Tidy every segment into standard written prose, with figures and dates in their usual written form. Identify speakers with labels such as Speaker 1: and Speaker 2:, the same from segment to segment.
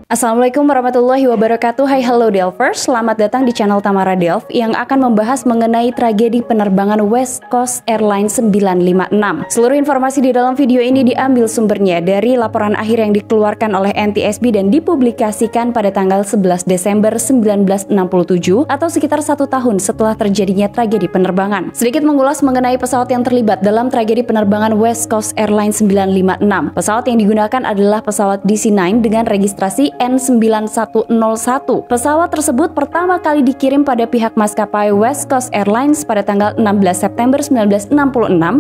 Speaker 1: Assalamualaikum warahmatullahi wabarakatuh. Hai hello Delvers, selamat datang di channel Tamara Delv yang akan membahas mengenai tragedi penerbangan West Coast Airlines 956. Seluruh informasi di dalam video ini diambil sumbernya dari laporan akhir yang dikeluarkan oleh NTSB dan dipublikasikan pada tanggal 11 Desember 1967 atau sekitar 1 tahun setelah terjadinya tragedi penerbangan. Sedikit mengulas mengenai pesawat yang terlibat dalam tragedi penerbangan West Coast Airlines 956. Pesawat yang digunakan adalah pesawat DC-9 dengan registrasi N9101. Pesawat tersebut pertama kali dikirim pada pihak maskapai West Coast Airlines pada tanggal 16 September 1966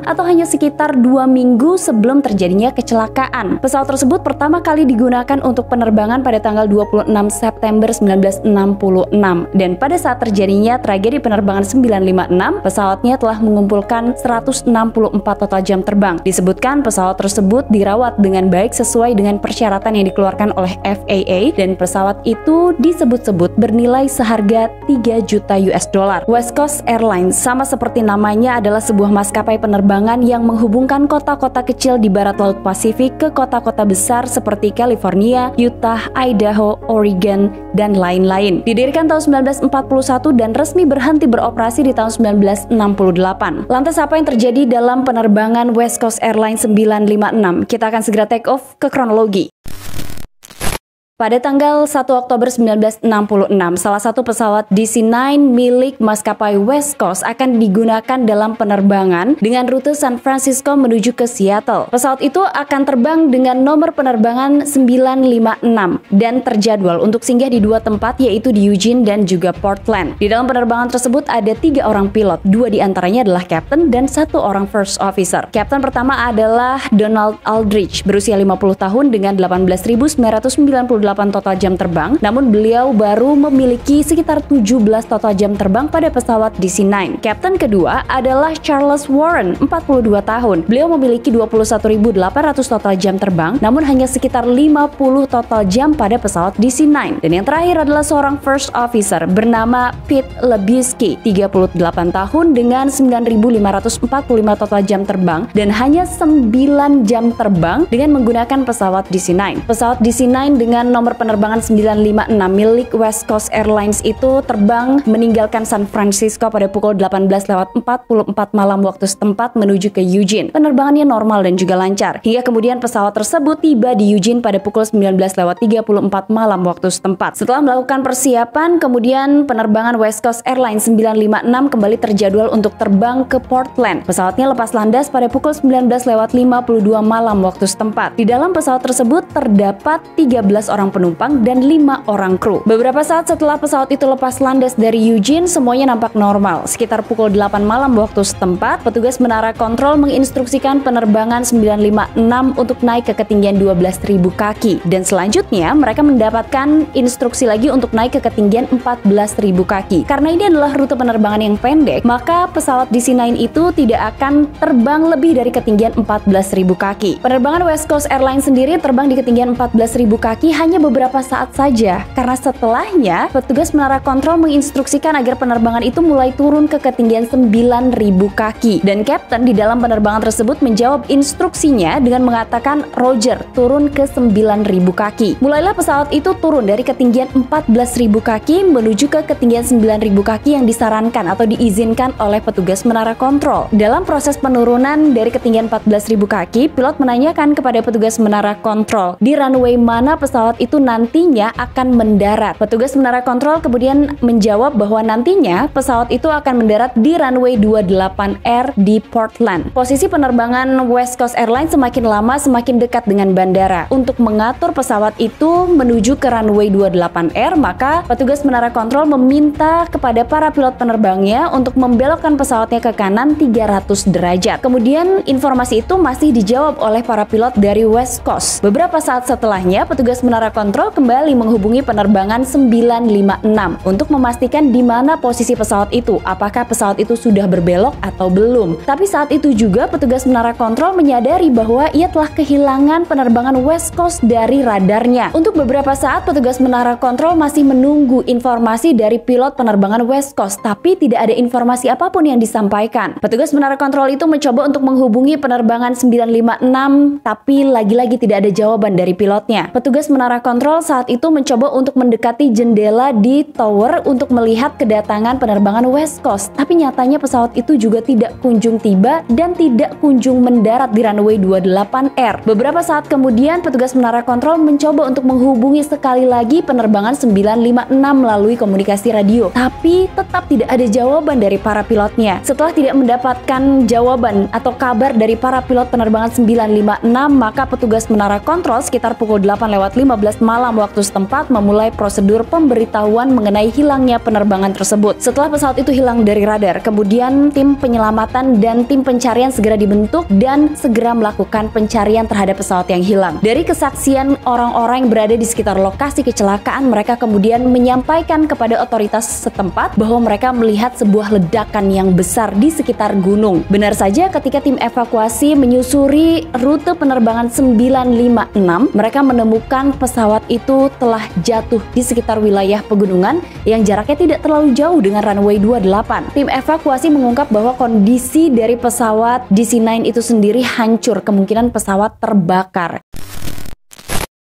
Speaker 1: atau hanya sekitar 2 minggu sebelum terjadinya kecelakaan. Pesawat tersebut pertama kali digunakan untuk penerbangan pada tanggal 26 September 1966 dan pada saat terjadinya tragedi penerbangan 956, pesawatnya telah mengumpulkan 164 total jam terbang. Disebutkan pesawat tersebut dirawat dengan baik sesuai dengan persyaratan yang dikeluarkan oleh FAA dan pesawat itu disebut-sebut bernilai seharga 3 juta US dollar. West Coast Airlines sama seperti namanya adalah sebuah maskapai penerbangan yang menghubungkan kota-kota kecil di barat laut Pasifik ke kota-kota besar seperti California, Utah, Idaho, Oregon, dan lain-lain. Didirikan tahun 1941 dan resmi berhenti beroperasi di tahun 1968. Lantas apa yang terjadi dalam penerbangan West Coast Airlines 956? Kita akan segera take off ke kronologi. Pada tanggal 1 Oktober 1966, salah satu pesawat DC-9 milik maskapai West Coast akan digunakan dalam penerbangan dengan rute San Francisco menuju ke Seattle. Pesawat itu akan terbang dengan nomor penerbangan 956 dan terjadwal untuk singgah di 2 tempat, yaitu di Eugene dan juga Portland. Di dalam penerbangan tersebut ada 3 orang pilot, 2 diantaranya adalah kapten dan 1 orang first officer. Kapten pertama adalah Donald Aldrich, berusia 50 tahun dengan 18.998 total jam terbang, namun beliau baru memiliki sekitar 17 total jam terbang pada pesawat DC-9. Kapten kedua adalah Charles Warren, 42 tahun. Beliau memiliki 21.800 total jam terbang, namun hanya sekitar 50 total jam pada pesawat DC-9. Dan yang terakhir adalah seorang first officer bernama Pete Lebusky, 38 tahun dengan 9.545 total jam terbang dan hanya 9 jam terbang dengan menggunakan pesawat DC-9. Pesawat DC-9 dengan nomor penerbangan 956 milik West Coast Airlines itu terbang meninggalkan San Francisco pada pukul 18:44 malam waktu setempat menuju ke Eugene. Penerbangannya normal dan juga lancar. Hingga kemudian pesawat tersebut tiba di Eugene pada pukul 19:34 malam waktu setempat. Setelah melakukan persiapan, kemudian penerbangan West Coast Airlines 956 kembali terjadwal untuk terbang ke Portland. Pesawatnya lepas landas pada pukul 19:52 malam waktu setempat. Di dalam pesawat tersebut terdapat 13 orang penumpang dan 5 orang kru. Beberapa saat setelah pesawat itu lepas landas dari Eugene, semuanya nampak normal. Sekitar pukul 8 malam waktu setempat, petugas menara kontrol menginstruksikan penerbangan 956 untuk naik ke ketinggian 12.000 kaki. Dan selanjutnya mereka mendapatkan instruksi lagi untuk naik ke ketinggian 14.000 kaki. Karena ini adalah rute penerbangan yang pendek, maka pesawat DC-9 itu tidak akan terbang lebih dari ketinggian 14.000 kaki. Penerbangan West Coast Airlines sendiri terbang di ketinggian 14.000 kaki hanya beberapa saat saja, karena setelahnya petugas menara kontrol menginstruksikan agar penerbangan itu mulai turun ke ketinggian 9.000 kaki dan kapten di dalam penerbangan tersebut menjawab instruksinya dengan mengatakan Roger, turun ke 9.000 kaki. Mulailah pesawat itu turun dari ketinggian 14.000 kaki menuju ke ketinggian 9.000 kaki yang disarankan atau diizinkan oleh petugas menara kontrol. Dalam proses penurunan dari ketinggian 14.000 kaki, pilot menanyakan kepada petugas menara kontrol di runway mana pesawat itu nantinya akan mendarat. Petugas menara kontrol kemudian menjawab bahwa nantinya pesawat itu akan mendarat di runway 28R di Portland. Posisi penerbangan West Coast Airlines semakin lama semakin dekat dengan bandara. Untuk mengatur pesawat itu menuju ke runway 28R, maka petugas menara kontrol meminta kepada para pilot penerbangnya untuk membelokkan pesawatnya ke kanan 300 derajat. Kemudian informasi itu masih dijawab oleh para pilot dari West Coast. Beberapa saat setelahnya, petugas menara kontrol kembali menghubungi penerbangan 956 untuk memastikan di mana posisi pesawat itu, apakah pesawat itu sudah berbelok atau belum. Tapi saat itu juga petugas menara kontrol menyadari bahwa ia telah kehilangan penerbangan West Coast dari radarnya. Untuk beberapa saat petugas menara kontrol masih menunggu informasi dari pilot penerbangan West Coast, tapi tidak ada informasi apapun yang disampaikan. Petugas menara kontrol itu mencoba untuk menghubungi penerbangan 956, tapi lagi-lagi tidak ada jawaban dari pilotnya. Petugas menara menara kontrol saat itu mencoba untuk mendekati jendela di tower untuk melihat kedatangan penerbangan West Coast. Tapi nyatanya pesawat itu juga tidak kunjung tiba dan tidak kunjung mendarat di runway 28R. Beberapa saat kemudian, petugas menara kontrol mencoba untuk menghubungi sekali lagi penerbangan 956 melalui komunikasi radio. Tapi tetap tidak ada jawaban dari para pilotnya. Setelah tidak mendapatkan jawaban atau kabar dari para pilot penerbangan 956, maka petugas menara kontrol sekitar pukul 8:15 malam waktu setempat memulai prosedur pemberitahuan mengenai hilangnya penerbangan tersebut. Setelah pesawat itu hilang dari radar, kemudian tim penyelamatan dan tim pencarian segera dibentuk dan segera melakukan pencarian terhadap pesawat yang hilang. Dari kesaksian orang-orang yang berada di sekitar lokasi kecelakaan, mereka kemudian menyampaikan kepada otoritas setempat bahwa mereka melihat sebuah ledakan yang besar di sekitar gunung. Benar saja, ketika tim evakuasi menyusuri rute penerbangan 956, mereka menemukan pesawat itu telah jatuh di sekitar wilayah pegunungan yang jaraknya tidak terlalu jauh dengan runway 28. Tim evakuasi mengungkap bahwa kondisi dari pesawat DC-9 itu sendiri hancur, kemungkinan pesawat terbakar.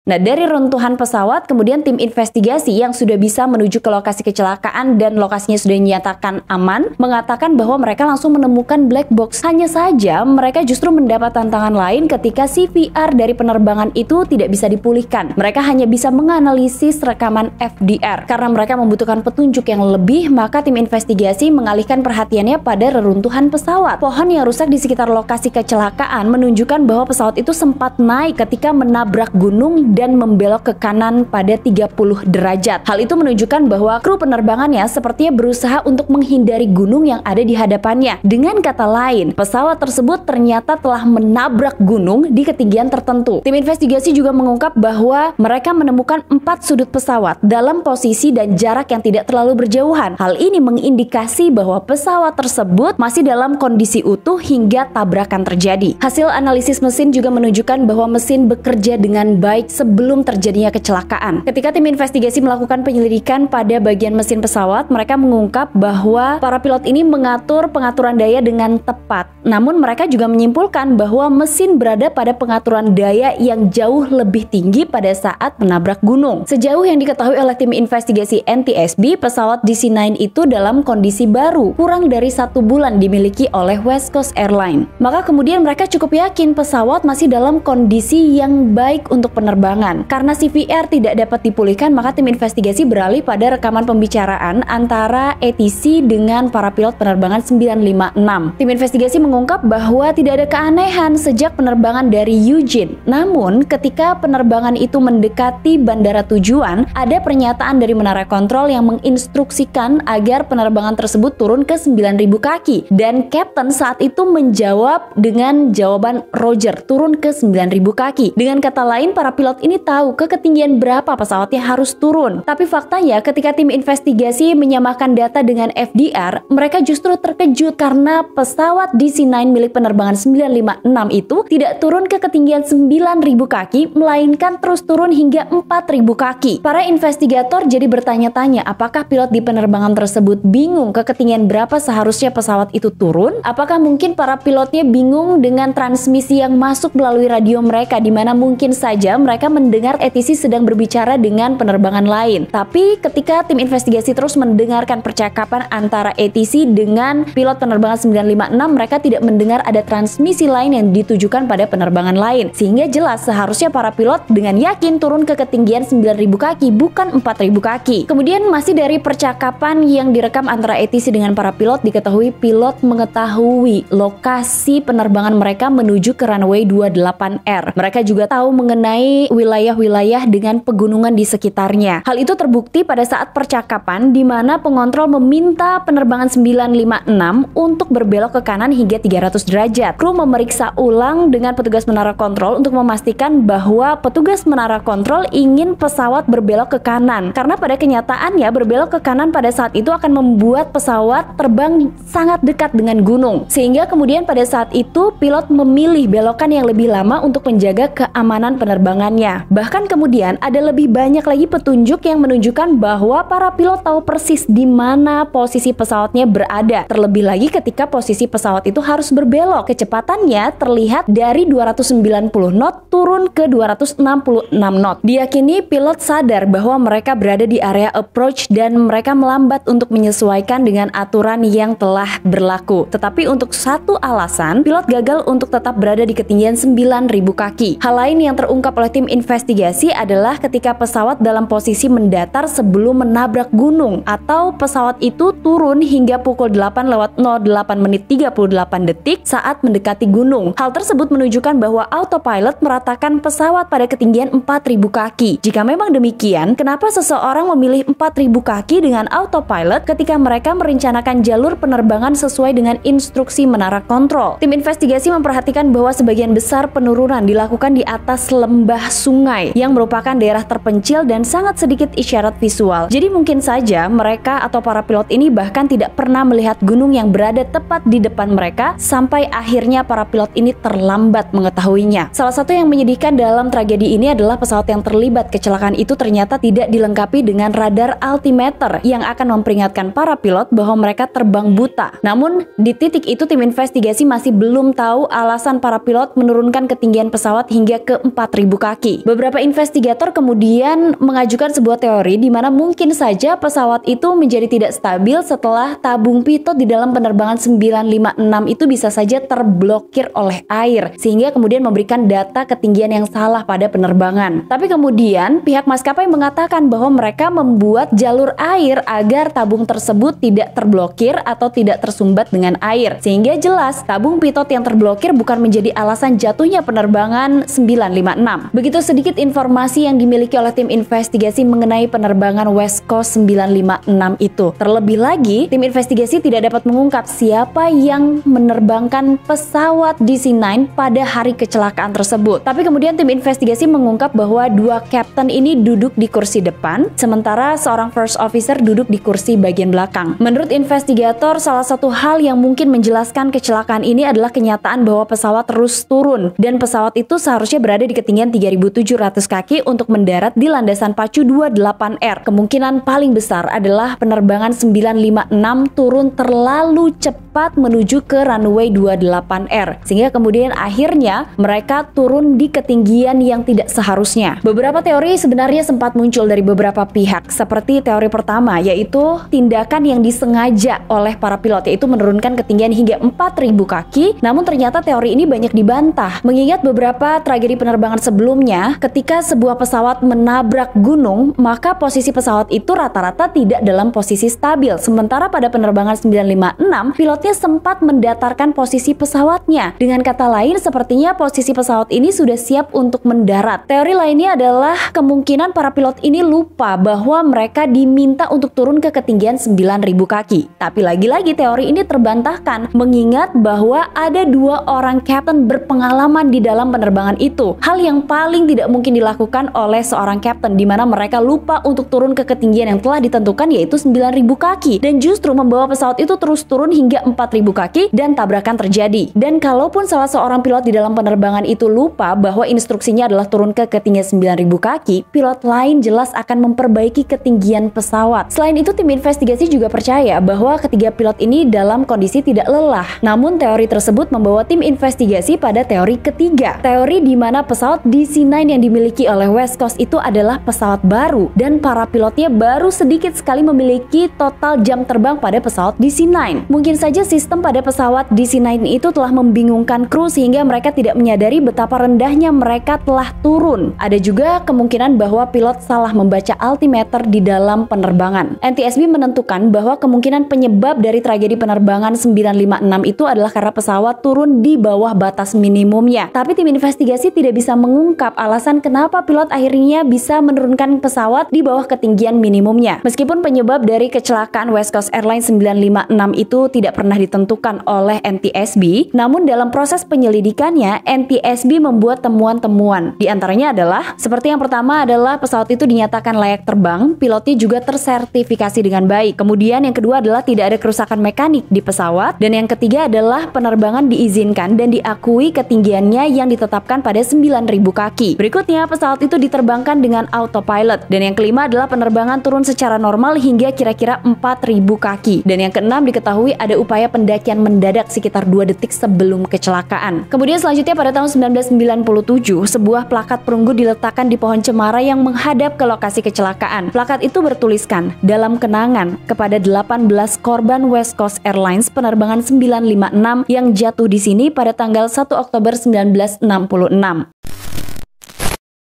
Speaker 1: Nah, dari runtuhan pesawat, kemudian tim investigasi yang sudah bisa menuju ke lokasi kecelakaan dan lokasinya sudah dinyatakan aman, mengatakan bahwa mereka langsung menemukan black box. Hanya saja, mereka justru mendapat tantangan lain ketika CVR dari penerbangan itu tidak bisa dipulihkan. Mereka hanya bisa menganalisis rekaman FDR. Karena mereka membutuhkan petunjuk yang lebih, maka tim investigasi mengalihkan perhatiannya pada reruntuhan pesawat. Pohon yang rusak di sekitar lokasi kecelakaan menunjukkan bahwa pesawat itu sempat naik ketika menabrak gunung dan membelok ke kanan pada 30 derajat. Hal itu menunjukkan bahwa kru penerbangannya sepertinya berusaha untuk menghindari gunung yang ada di hadapannya. Dengan kata lain, pesawat tersebut ternyata telah menabrak gunung di ketinggian tertentu. Tim investigasi juga mengungkap bahwa mereka menemukan 4 sudut pesawat dalam posisi dan jarak yang tidak terlalu berjauhan. Hal ini mengindikasi bahwa pesawat tersebut masih dalam kondisi utuh hingga tabrakan terjadi. Hasil analisis mesin juga menunjukkan bahwa mesin bekerja dengan baik sebelum terjadinya kecelakaan. Ketika tim investigasi melakukan penyelidikan pada bagian mesin pesawat, mereka mengungkap bahwa para pilot ini mengatur pengaturan daya dengan tepat. Namun mereka juga menyimpulkan bahwa mesin berada pada pengaturan daya yang jauh lebih tinggi pada saat menabrak gunung. Sejauh yang diketahui oleh tim investigasi NTSB, pesawat DC-9 itu dalam kondisi baru, kurang dari 1 bulan dimiliki oleh West Coast Airlines. Maka kemudian mereka cukup yakin pesawat masih dalam kondisi yang baik untuk penerbangan. Karena CVR tidak dapat dipulihkan, maka tim investigasi beralih pada rekaman pembicaraan antara ATC dengan para pilot penerbangan 956. Tim investigasi mengungkap bahwa tidak ada keanehan sejak penerbangan dari Eugene. Namun, ketika penerbangan itu mendekati bandara tujuan, ada pernyataan dari menara kontrol yang menginstruksikan agar penerbangan tersebut turun ke 9.000 kaki. Dan Kapten saat itu menjawab dengan jawaban Roger, turun ke 9.000 kaki. Dengan kata lain, para pilot ini tahu ke ketinggian berapa pesawatnya harus turun. Tapi faktanya ketika tim investigasi menyamakan data dengan FDR, mereka justru terkejut karena pesawat DC-9 milik penerbangan 956 itu tidak turun ke ketinggian 9.000 kaki, melainkan terus turun hingga 4.000 kaki. Para investigator jadi bertanya-tanya, apakah pilot di penerbangan tersebut bingung ke ketinggian berapa seharusnya pesawat itu turun? Apakah mungkin para pilotnya bingung dengan transmisi yang masuk melalui radio mereka, di mana mungkin saja mereka mendengar ATC sedang berbicara dengan penerbangan lain. Tapi ketika tim investigasi terus mendengarkan percakapan antara ATC dengan pilot penerbangan 956, mereka tidak mendengar ada transmisi lain yang ditujukan pada penerbangan lain. Sehingga jelas seharusnya para pilot dengan yakin turun ke ketinggian 9.000 kaki, bukan 4.000 kaki. Kemudian masih dari percakapan yang direkam antara ATC dengan para pilot, diketahui pilot mengetahui lokasi penerbangan mereka menuju ke runway 28R. Mereka juga tahu mengenai wilayah-wilayah dengan pegunungan di sekitarnya. Hal itu terbukti pada saat percakapan di mana pengontrol meminta penerbangan 956 untuk berbelok ke kanan hingga 300 derajat. Kru memeriksa ulang dengan petugas menara kontrol untuk memastikan bahwa petugas menara kontrol ingin pesawat berbelok ke kanan. Karena pada kenyataannya berbelok ke kanan pada saat itu akan membuat pesawat terbang sangat dekat dengan gunung. Sehingga kemudian pada saat itu pilot memilih belokan yang lebih lama untuk menjaga keamanan penerbangannya. pesawatnya. Bahkan kemudian ada lebih banyak lagi petunjuk yang menunjukkan bahwa para pilot tahu persis di mana posisi pesawatnya berada. Terlebih lagi ketika posisi pesawat itu harus berbelok, kecepatannya terlihat dari 290 knot turun ke 266 knot. Diyakini pilot sadar bahwa mereka berada di area approach dan mereka melambat untuk menyesuaikan dengan aturan yang telah berlaku. Tetapi untuk satu alasan, pilot gagal untuk tetap berada di ketinggian 9.000 kaki. Hal lain yang terungkap oleh tim investigasi adalah ketika pesawat dalam posisi mendatar sebelum menabrak gunung, atau pesawat itu turun hingga pukul 8:08:38 saat mendekati gunung. Hal tersebut menunjukkan bahwa autopilot meratakan pesawat pada ketinggian 4.000 kaki. Jika memang demikian, kenapa seseorang memilih 4.000 kaki dengan autopilot ketika mereka merencanakan jalur penerbangan sesuai dengan instruksi menara kontrol? Tim investigasi memperhatikan bahwa sebagian besar penurunan dilakukan di atas lembah sungai yang merupakan daerah terpencil dan sangat sedikit isyarat visual. Jadi mungkin saja mereka atau para pilot ini bahkan tidak pernah melihat gunung yang berada tepat di depan mereka sampai akhirnya para pilot ini terlambat mengetahuinya. Salah satu yang menyedihkan dalam tragedi ini adalah pesawat yang terlibat kecelakaan itu ternyata tidak dilengkapi dengan radar altimeter yang akan memperingatkan para pilot bahwa mereka terbang buta. Namun di titik itu tim investigasi masih belum tahu alasan para pilot menurunkan ketinggian pesawat hingga ke 4.000 kaki. Beberapa investigator kemudian mengajukan sebuah teori di mana mungkin saja pesawat itu menjadi tidak stabil setelah tabung pitot di dalam penerbangan 956 itu bisa saja terblokir oleh air, sehingga kemudian memberikan data ketinggian yang salah pada penerbangan. Tapi kemudian pihak maskapai mengatakan bahwa mereka membuat jalur air agar tabung tersebut tidak terblokir atau tidak tersumbat dengan air, sehingga jelas tabung pitot yang terblokir bukan menjadi alasan jatuhnya penerbangan 956. Begitu sedikit informasi yang dimiliki oleh tim investigasi mengenai penerbangan West Coast 956 itu. Terlebih lagi, tim investigasi tidak dapat mengungkap siapa yang menerbangkan pesawat DC-9 pada hari kecelakaan tersebut. Tapi kemudian tim investigasi mengungkap bahwa dua kapten ini duduk di kursi depan, sementara seorang first officer duduk di kursi bagian belakang. Menurut investigator, salah satu hal yang mungkin menjelaskan kecelakaan ini adalah kenyataan bahwa pesawat terus turun dan pesawat itu seharusnya berada di ketinggian 3.700 kaki untuk mendarat di landasan pacu 28R. Kemungkinan paling besar adalah penerbangan 956 turun terlalu cepat menuju ke runway 28R, sehingga kemudian akhirnya mereka turun di ketinggian yang tidak seharusnya. Beberapa teori sebenarnya sempat muncul dari beberapa pihak, seperti teori pertama yaitu tindakan yang disengaja oleh para pilot, yaitu menurunkan ketinggian hingga 4.000 kaki. Namun ternyata teori ini banyak dibantah, mengingat beberapa tragedi penerbangan sebelumnya ketika sebuah pesawat menabrak gunung, maka posisi pesawat itu rata-rata tidak dalam posisi stabil. Sementara pada penerbangan 956, pilotnya sempat mendatarkan posisi pesawatnya. Dengan kata lain, sepertinya posisi pesawat ini sudah siap untuk mendarat. Teori lainnya adalah kemungkinan para pilot ini lupa bahwa mereka diminta untuk turun ke ketinggian 9.000 kaki. Tapi lagi-lagi teori ini terbantahkan, mengingat bahwa ada dua orang kapten berpengalaman di dalam penerbangan itu. Hal yang paling tidak mungkin dilakukan oleh seorang kapten, di mana mereka lupa untuk turun ke ketinggian yang telah ditentukan yaitu 9.000 kaki, dan justru membawa pesawat itu terus turun hingga 4.000 kaki dan tabrakan terjadi. Dan kalaupun salah seorang pilot di dalam penerbangan itu lupa bahwa instruksinya adalah turun ke ketinggian 9.000 kaki, pilot lain jelas akan memperbaiki ketinggian pesawat. Selain itu, tim investigasi juga percaya bahwa ketiga pilot ini dalam kondisi tidak lelah. Namun teori tersebut membawa tim investigasi pada teori ketiga, teori di mana pesawat DC-9 yang dimiliki oleh West Coast itu adalah pesawat baru dan para pilotnya baru sedikit sekali memiliki total jam terbang pada pesawat DC-9. Mungkin saja sistem pada pesawat DC-9 itu telah membingungkan kru sehingga mereka tidak menyadari betapa rendahnya mereka telah turun. Ada juga kemungkinan bahwa pilot salah membaca altimeter di dalam penerbangan. NTSB menentukan bahwa kemungkinan penyebab dari tragedi penerbangan 956 itu adalah karena pesawat turun di bawah batas minimumnya. Tapi tim investigasi tidak bisa mengungkap alasan kenapa pilot akhirnya bisa menurunkan pesawat di bawah ketinggian minimumnya. Meskipun penyebab dari kecelakaan West Coast Airlines 956 itu tidak pernah ditentukan oleh NTSB, namun dalam proses penyelidikannya NTSB membuat temuan-temuan. Di antaranya adalah seperti yang pertama adalah pesawat itu dinyatakan layak terbang, pilotnya juga tersertifikasi dengan baik. Kemudian yang kedua adalah tidak ada kerusakan mekanik di pesawat, dan yang ketiga adalah penerbangan diizinkan dan diakui ketinggiannya yang ditetapkan pada 9.000 kaki. ini. Berikutnya, pesawat itu diterbangkan dengan autopilot. Dan yang kelima adalah penerbangan turun secara normal hingga kira-kira 4.000 kaki. Dan yang keenam diketahui ada upaya pendakian mendadak sekitar 2 detik sebelum kecelakaan. Kemudian selanjutnya pada tahun 1997, sebuah plakat perunggu diletakkan di pohon cemara yang menghadap ke lokasi kecelakaan. Plakat itu bertuliskan, dalam kenangan kepada 18 korban West Coast Airlines penerbangan 956 yang jatuh di sini pada tanggal 1 Oktober 1966.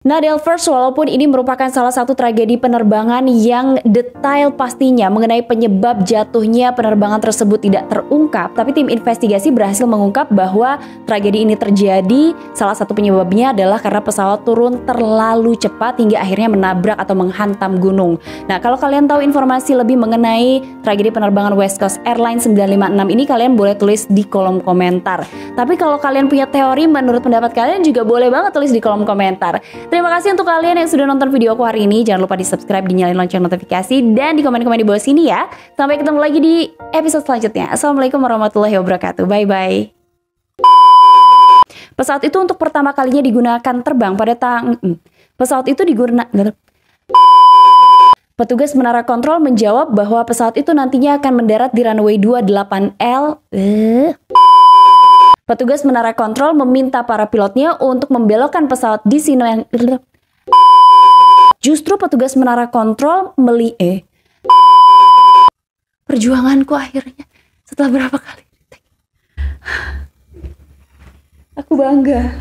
Speaker 1: Nah, Delvers, walaupun ini merupakan salah satu tragedi penerbangan yang detail pastinya mengenai penyebab jatuhnya penerbangan tersebut tidak terungkap, tapi tim investigasi berhasil mengungkap bahwa tragedi ini terjadi, salah satu penyebabnya adalah karena pesawat turun terlalu cepat hingga akhirnya menabrak atau menghantam gunung. Nah, kalau kalian tahu informasi lebih mengenai tragedi penerbangan West Coast Airlines 956 ini, kalian boleh tulis di kolom komentar. Tapi kalau kalian punya teori menurut pendapat kalian juga boleh banget tulis di kolom komentar. Terima kasih untuk kalian yang sudah nonton video aku hari ini. Jangan lupa di subscribe, dinyalain lonceng notifikasi, dan di komen-komen di bawah sini ya. Sampai ketemu lagi di episode selanjutnya. Assalamualaikum warahmatullahi wabarakatuh. Bye-bye. Pesawat itu untuk pertama kalinya digunakan terbang pada pesawat itu digunakan. Petugas menara kontrol menjawab bahwa pesawat itu nantinya akan mendarat di runway 28L. Petugas menara kontrol meminta para pilotnya untuk membelokkan pesawat di sino yang... Justru petugas menara kontrol perjuanganku akhirnya setelah berapa kali. Aku bangga.